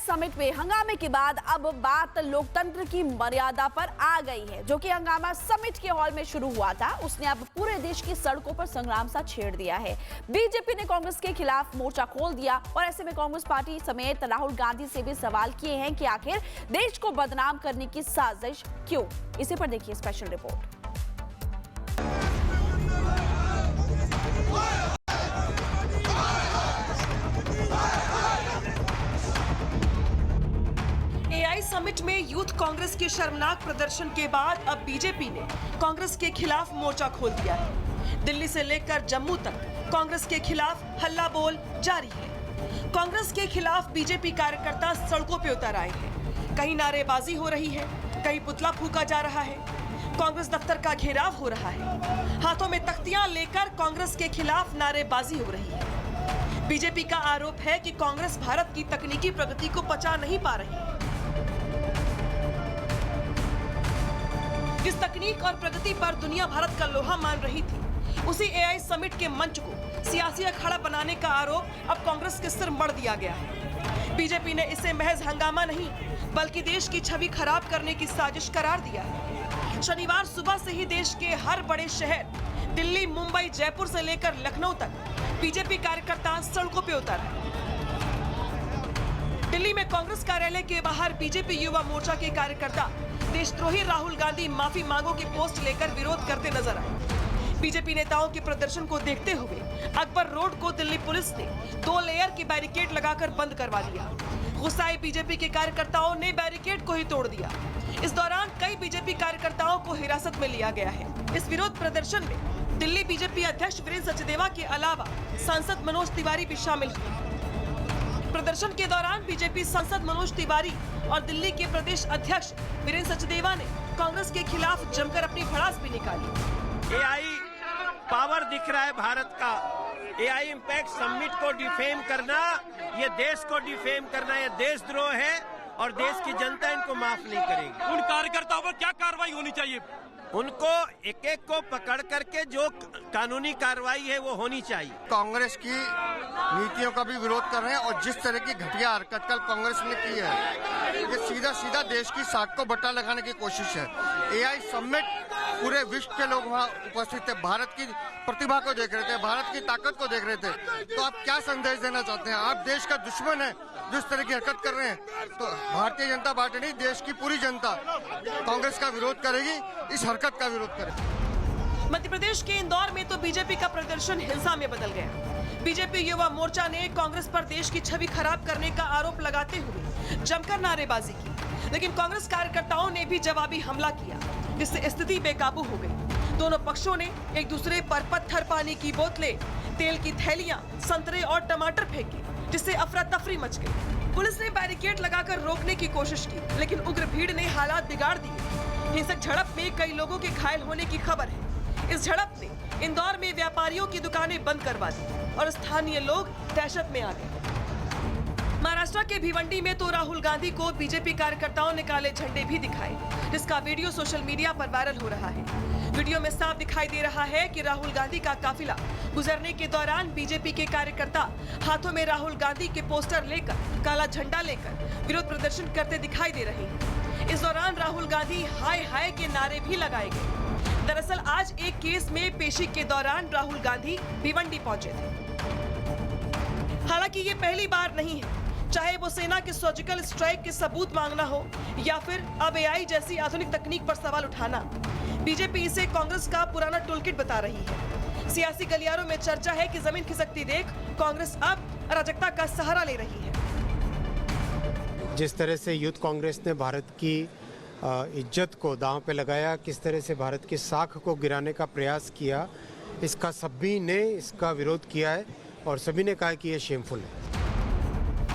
Summit में हंगामे के बाद अब बात लोकतंत्र की मर्यादा पर आ गई है। जो कि हंगामा समिट के हॉल में शुरू हुआ था, उसने अब पूरे देश की सड़कों पर संग्राम सा छेड़ दिया है। बीजेपी ने कांग्रेस के खिलाफ मोर्चा खोल दिया और ऐसे में कांग्रेस पार्टी समेत राहुल गांधी से भी सवाल किए हैं कि आखिर देश को बदनाम करने की साजिश क्यों। इसी पर देखिए स्पेशल रिपोर्ट। एआई समिट में यूथ कांग्रेस के शर्मनाक प्रदर्शन के बाद अब बीजेपी ने कांग्रेस के खिलाफ मोर्चा खोल दिया है। दिल्ली से लेकर जम्मू तक कांग्रेस के खिलाफ हल्ला बोल जारी है। कांग्रेस के खिलाफ बीजेपी कार्यकर्ता सड़कों पे उतर आए हैं। कहीं नारेबाजी हो रही है, कहीं पुतला फूंका जा रहा है। कांग्रेस दफ्तर का घेराव हो रहा है। हाथों में तख्तियां लेकर कांग्रेस के खिलाफ नारेबाजी हो रही है। बीजेपी का आरोप है कि कांग्रेस भारत की तकनीकी प्रगति को पचा नहीं पा रही। जिस तकनीक और प्रगति पर दुनिया भारत का लोहा मान रही थी, उसी एआई समिट के मंच को सियासी अखाड़ा बनाने का आरोप अब कांग्रेस के सिर मढ़ दिया गया है। बीजेपी ने इसे महज हंगामा नहीं, बल्कि देश की छवि खराब करने की साजिश करार दिया है। शनिवार सुबह से ही देश के हर बड़े शहर दिल्ली, मुंबई, जयपुर से लेकर लखनऊ तक बीजेपी कार्यकर्ता सड़कों पे उतर आए। दिल्ली में कांग्रेस कार्यालय के बाहर बीजेपी युवा मोर्चा के कार्यकर्ता देशद्रोही राहुल गांधी माफी मांगो की पोस्ट लेकर विरोध करते नजर आए। बीजेपी नेताओं के प्रदर्शन को देखते हुए अकबर रोड को दिल्ली पुलिस ने 2 लेयर की बैरिकेड लगाकर बंद करवा दिया। गुस्साए बीजेपी के कार्यकर्ताओं ने बैरिकेड को ही तोड़ दिया। इस दौरान कई बीजेपी कार्यकर्ताओं को हिरासत में लिया गया है। इस विरोध प्रदर्शन में दिल्ली बीजेपी अध्यक्ष वीरेंद्र सचदेवा के अलावा सांसद मनोज तिवारी भी शामिल हुए। प्रदर्शन के दौरान बीजेपी सांसद मनोज तिवारी और दिल्ली के प्रदेश अध्यक्ष वीरेंद्र सचदेवा ने कांग्रेस के खिलाफ जमकर अपनी भड़ास भी निकाली। एआई पावर दिख रहा है भारत का। एआई इम्पैक्ट समिट को डिफेम करना, ये देश को डिफेम करना, ये देशद्रोह है और देश की जनता इनको माफ नहीं करेगी। उन कार्यकर्ताओं पर क्या कार्रवाई होनी चाहिए? उनको एक एक को पकड़ करके जो कानूनी कार्रवाई है वो होनी चाहिए। कांग्रेस की नीतियों का भी विरोध कर रहे हैं और जिस तरह की घटिया हरकत कल कांग्रेस ने की है, ये सीधा सीधा देश की साख को बट्टा लगाने की कोशिश है। एआई समिट पूरे विश्व के लोग वहाँ उपस्थित थे, भारत की प्रतिभा को देख रहे थे, भारत की ताकत को देख रहे थे। तो आप क्या संदेश देना चाहते हैं? आप देश का दुश्मन है जिस तरह की हरकत कर रहे हैं, तो भारतीय जनता पार्टी नहीं, देश की पूरी जनता कांग्रेस का विरोध करेगी, इस हरकत का विरोध करेगी। मध्य प्रदेश के इंदौर में तो बीजेपी का प्रदर्शन हिंसा में बदल गया। बीजेपी युवा मोर्चा ने कांग्रेस पर देश की छवि खराब करने का आरोप लगाते हुए जमकर नारेबाजी की, लेकिन कांग्रेस कार्यकर्ताओं ने भी जवाबी हमला किया, जिससे स्थिति बेकाबू हो गई। दोनों पक्षों ने एक दूसरे पर पत्थर, पानी की बोतलें, तेल की थैलियां, संतरे और टमाटर फेंके, जिससे अफरा तफरी मच गई। पुलिस ने बैरिकेड लगाकर रोकने की कोशिश की, लेकिन उग्र भीड़ ने हालात बिगाड़ दिए। हिंसक झड़प में कई लोगों के घायल होने की खबर है। इस झड़प ने इंदौर में व्यापारियों की दुकानें बंद करवा दी और स्थानीय लोग दहशत में आ गए। महाराष्ट्र के भिवंडी में तो राहुल गांधी को बीजेपी कार्यकर्ताओं ने काले झंडे भी दिखाए, जिसका वीडियो सोशल मीडिया पर वायरल हो रहा है। वीडियो में साफ दिखाई दे रहा है कि राहुल गांधी का काफिला गुजरने के दौरान बीजेपी के कार्यकर्ता हाथों में राहुल गांधी के पोस्टर लेकर, काला झंडा लेकर विरोध प्रदर्शन करते दिखाई दे रहे हैं। इस दौरान राहुल गांधी हाय हाय के नारे भी लगाए गए। दरअसल आज एक केस में पेशी के दौरान राहुल गांधी भिवंडी पहुंचे थे। हालांकि ये पहली बार नहीं है, चाहे वो सेना के सर्जिकल स्ट्राइक के सबूत मांगना हो या फिर अब एआई जैसी आधुनिक तकनीक पर सवाल उठाना, बीजेपी इसे कांग्रेस का पुराना टूलकिट बता रही है। सियासी गलियारों में चर्चा है कि जमीन खिसकती देख कांग्रेस अब अराजकता का सहारा ले रही है। जिस तरह से यूथ कांग्रेस ने भारत की इज्जत को दांव पे लगाया, किस तरह से भारत की साख को गिराने का प्रयास किया, इसका सभी ने इसका विरोध किया है और सभी ने कहा कि ये शेमफुल है।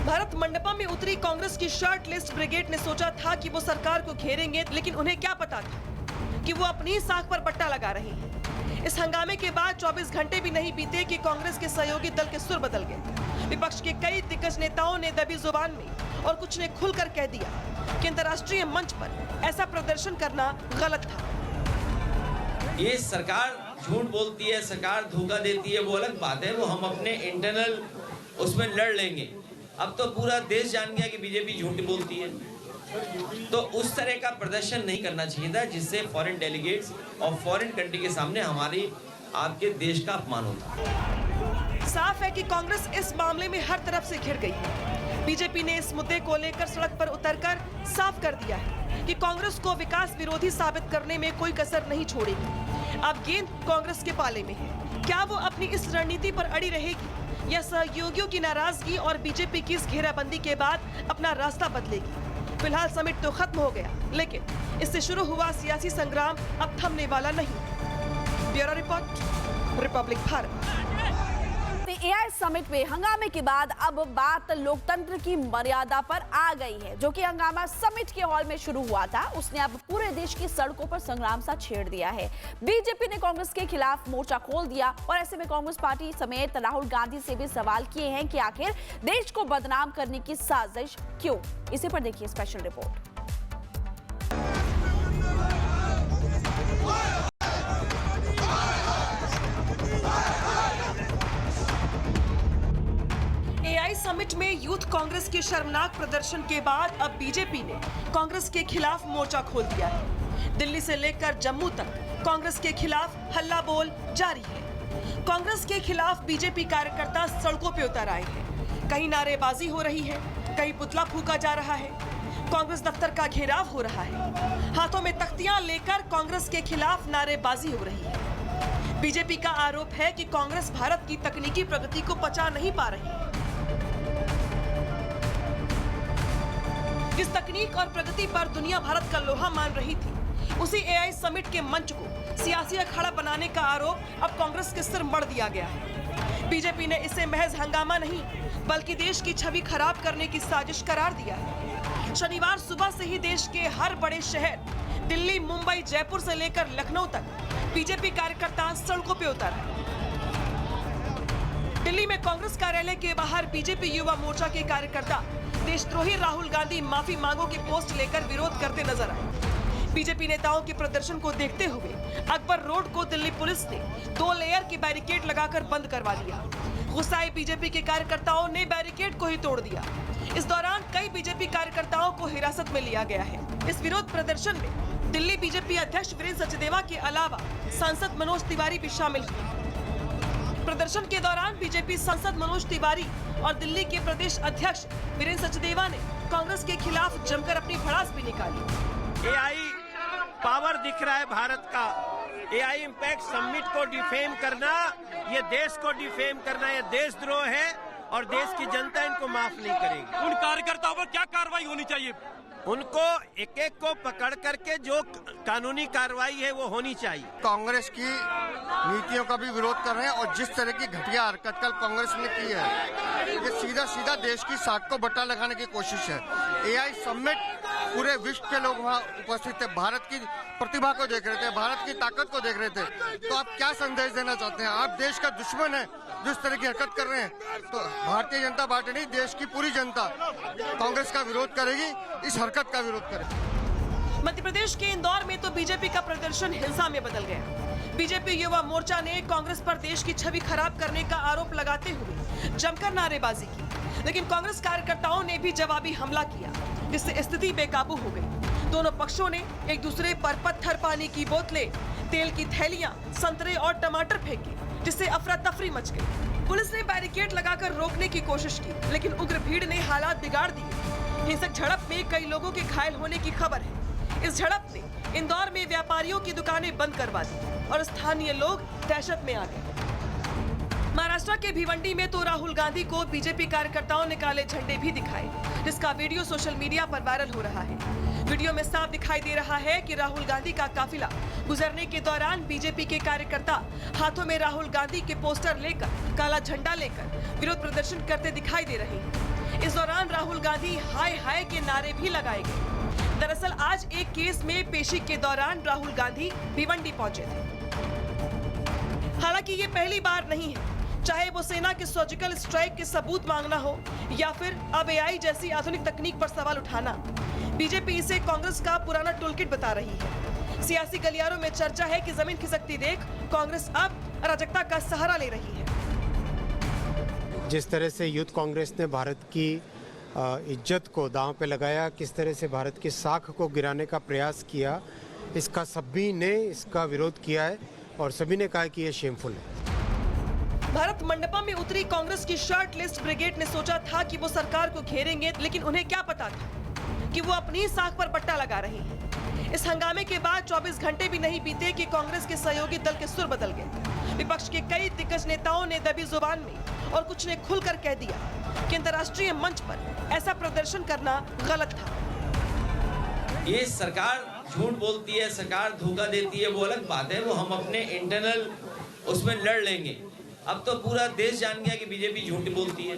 भारत मंडपम में उतरी कांग्रेस की शॉर्ट लिस्ट ब्रिगेड ने सोचा था कि वो सरकार को घेरेंगे, लेकिन उन्हें क्या पता था कि वो अपनी साख पर पट्टा लगा रहे हैं। इस हंगामे के बाद 24 घंटे भी नहीं बीते कि कांग्रेस के सहयोगी दल के सुर बदल गए। विपक्ष के कई दिग्गज नेताओं ने दबी जुबान में और कुछ ने खुलकर कह दिया कि अंतर्राष्ट्रीय मंच पर ऐसा प्रदर्शन करना गलत था। ये सरकार झूठ बोलती है, सरकार धोखा देती है, वो अलग बात है, वो हम अपने इंटरनल उसमें लड़ लेंगे। अब तो पूरा देश जान गया कि बीजेपी झूठ बोलती है। तो उस तरह का प्रदर्शन नहीं करना चाहिए था जिससे फॉरेन डेलीगेट्स और फॉरेन कंट्री के सामने हमारी आपके देश का अपमान होता। साफ है कि कांग्रेस इस मामले में हर तरफ से घिर गई है। बीजेपी ने इस मुद्दे को लेकर सड़क पर उतरकर साफ कर दिया है कि कांग्रेस को विकास विरोधी साबित करने में कोई कसर नहीं छोड़ेगी। अब गेंद कांग्रेस के पाले में है। क्या वो अपनी इस रणनीति पर अड़ी रहेगी या सहयोगियों की नाराजगी और बीजेपी की इस घेराबंदी के बाद अपना रास्ता बदलेगी? फिलहाल समिट तो खत्म हो गया, लेकिन इससे शुरू हुआ सियासी संग्राम अब थमने वाला नहीं। Bureau report, Republic Bharat. AI summit में हंगामे के बाद अब बात लोकतंत्र की मर्यादा पर आ गई है। जो कि हंगामा समिट के हॉल में शुरू हुआ था, उसने अब पूरे देश की सड़कों पर संग्राम सा छेड़ दिया है। बीजेपी ने कांग्रेस के खिलाफ मोर्चा खोल दिया और ऐसे में कांग्रेस पार्टी समेत राहुल गांधी से भी सवाल किए हैं कि आखिर देश को बदनाम करने की साजिश क्यों। इसी पर देखिए स्पेशल रिपोर्ट। एआई समिट में यूथ कांग्रेस के शर्मनाक प्रदर्शन के बाद अब बीजेपी ने कांग्रेस के खिलाफ मोर्चा खोल दिया है। दिल्ली से लेकर जम्मू तक कांग्रेस के खिलाफ हल्ला बोल जारी है। कांग्रेस के खिलाफ बीजेपी कार्यकर्ता सड़कों पे उतर आए हैं। कहीं नारेबाजी हो रही है, कहीं पुतला फूंका जा रहा है। कांग्रेस दफ्तर का घेराव हो रहा है। हाथों में तख्तियां लेकर कांग्रेस के खिलाफ नारेबाजी हो रही है। बीजेपी का आरोप है कि कांग्रेस भारत की तकनीकी प्रगति को पचा नहीं पा रही। जिस तकनीक और प्रगति पर दुनिया भारत का लोहा मान रही थी, उसी एआई समिट के मंच को सियासी अखाड़ा बनाने का आरोप अब कांग्रेस के सिर मढ़ दिया गया है। बीजेपी ने इसे महज हंगामा नहीं, बल्कि देश की छवि खराब करने की साजिश करार दिया है। शनिवार सुबह से ही देश के हर बड़े शहर दिल्ली, मुंबई, जयपुर से लेकर लखनऊ तक बीजेपी कार्यकर्ता सड़कों पे उतर आए। दिल्ली में कांग्रेस कार्यालय के बाहर बीजेपी युवा मोर्चा के कार्यकर्ता देशद्रोही राहुल गांधी माफी मांगो की पोस्ट लेकर विरोध करते नजर आए। बीजेपी नेताओं के प्रदर्शन को देखते हुए अकबर रोड को दिल्ली पुलिस ने 2 लेयर की बैरिकेड लगाकर बंद करवा दिया। गुस्साए बीजेपी के कार्यकर्ताओं ने बैरिकेड को ही तोड़ दिया। इस दौरान कई बीजेपी कार्यकर्ताओं को हिरासत में लिया गया है। इस विरोध प्रदर्शन में दिल्ली बीजेपी अध्यक्ष वीरेंद्र सचदेवा के अलावा सांसद मनोज तिवारी भी शामिल हुए। प्रदर्शन के दौरान बीजेपी सांसद मनोज तिवारी और दिल्ली के प्रदेश अध्यक्ष वीरेंद्र सचदेवा ने कांग्रेस के खिलाफ जमकर अपनी भड़ास भी निकाली। एआई पावर दिख रहा है भारत का। एआई इम्पैक्ट समिट को डिफेम करना, ये देश को डिफेम करना, ये देशद्रोह है और देश की जनता इनको माफ नहीं करेगी। उन कार्यकर्ताओं पर क्या कार्रवाई होनी चाहिए? उनको एक एक को पकड़ करके जो कानूनी कार्रवाई है वो होनी चाहिए। कांग्रेस की नीतियों का भी विरोध कर रहे हैं और जिस तरह की घटिया हरकत कल कांग्रेस ने की है, ये सीधा सीधा देश की साख को बट्टा लगाने की कोशिश है। एआई समिट पूरे विश्व के लोग वहाँ उपस्थित थे, भारत की प्रतिभा को देख रहे थे, भारत की ताकत को देख रहे थे। तो आप क्या संदेश देना चाहते हैं? आप देश का दुश्मन है जिस तरह की हरकत कर रहे हैं। तो भारतीय जनता पार्टी नहीं, देश की पूरी जनता कांग्रेस का विरोध करेगी, इस हरकत का विरोध करेगी। मध्य प्रदेश के इंदौर में तो बीजेपी का प्रदर्शन हिंसा में बदल गया। बीजेपी युवा मोर्चा ने कांग्रेस पर देश की छवि खराब करने का आरोप लगाते हुए जमकर नारेबाजी की, लेकिन कांग्रेस कार्यकर्ताओं ने भी जवाबी हमला किया, जिससे स्थिति बेकाबू हो गई। दोनों पक्षों ने एक दूसरे पर पत्थर, पानी की बोतलें, तेल की थैलियां, संतरे और टमाटर फेंके, जिससे अफरा तफरी मच गई। पुलिस ने बैरिकेड लगाकर रोकने की कोशिश की, लेकिन उग्र भीड़ ने हालात बिगाड़ दिए। हिंसक झड़प में कई लोगों के घायल होने की खबर है। इस झड़प ने इंदौर में व्यापारियों की दुकानें बंद करवा दी और स्थानीय लोग दहशत में आ गए। महाराष्ट्र के भिवंडी में तो राहुल गांधी को बीजेपी कार्यकर्ताओं ने काले झंडे भी दिखाए, जिसका वीडियो सोशल मीडिया पर वायरल हो रहा है। वीडियो में साफ दिखाई दे रहा है कि राहुल गांधी का काफिला गुजरने के दौरान बीजेपी के कार्यकर्ता हाथों में राहुल गांधी के पोस्टर लेकर, काला झंडा लेकर विरोध प्रदर्शन करते दिखाई दे रहे हैं। इस दौरान राहुल गांधी हाय हाय के नारे भी लगाए गए। दरअसल आज एक केस में पेशी के दौरान राहुल गांधी भिवंडी पहुंचे थे। हालांकि ये पहली बार नहीं है, चाहे वो सेना के सर्जिकल स्ट्राइक के सबूत मांगना हो या फिर अब एआई जैसी आधुनिक तकनीक पर सवाल उठाना। बीजेपी इसे कांग्रेस का पुराना टूलकिट बता रही है। सियासी गलियारों में चर्चा है कि जमीन खिसकती देख कांग्रेस अब अराजकता का सहारा ले रही है। जिस तरह से यूथ कांग्रेस ने भारत की इज्जत को दांव पे लगाया, किस तरह से भारत की साख को गिराने का प्रयास किया, इसका सभी ने इसका विरोध किया है और सभी ने कहा कि ये शेमफुल है। भारत मंडपम में उतरी कांग्रेस की शॉर्ट लिस्ट ब्रिगेड ने सोचा था कि वो सरकार को घेरेंगे, लेकिन उन्हें क्या पता था कि वो अपनी साख पर पट्टा लगा रहे हैं। इस हंगामे के बाद 24 घंटे भी नहीं बीते कि कांग्रेस के सहयोगी दल के सुर बदल गए। विपक्ष के कई दिग्गज नेताओं ने दबी जुबान में और कुछ ने खुलकर कह दिया कि अंतर्राष्ट्रीय मंच पर ऐसा प्रदर्शन करना गलत था। ये सरकार झूठ बोलती है, सरकार धोखा देती है, वो अलग बात है, वो हम अपने इंटरनल उसमें लड़ लेंगे। अब तो पूरा देश जान गया कि बीजेपी झूठ बोलती है,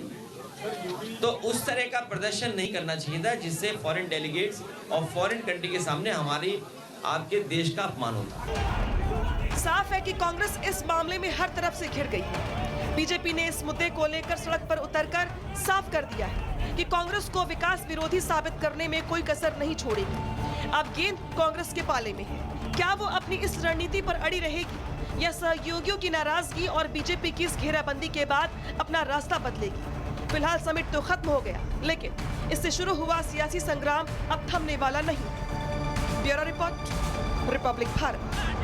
तो उस तरह का प्रदर्शन नहीं करना चाहिए था जिससे फॉरेन डेलीगेट्स और फॉरेन कंट्री के सामने हमारी आपके देश का अपमान होता। साफ है कि कांग्रेस इस मामले में हर तरफ से घिर गई है। बीजेपी ने इस मुद्दे को लेकर सड़क पर उतरकर साफ कर दिया है कि कांग्रेस को विकास विरोधी साबित करने में कोई कसर नहीं छोड़ेगी। अब गेंद कांग्रेस के पाले में है। क्या वो अपनी इस रणनीति पर अड़ी रहेगी या सहयोगियों की नाराजगी और बीजेपी की इस घेराबंदी के बाद अपना रास्ता बदलेगी? फिलहाल समिट तो खत्म हो गया, लेकिन इससे शुरू हुआ सियासी संग्राम अब थमने वाला नहीं। Bureau report, Republic Bharat.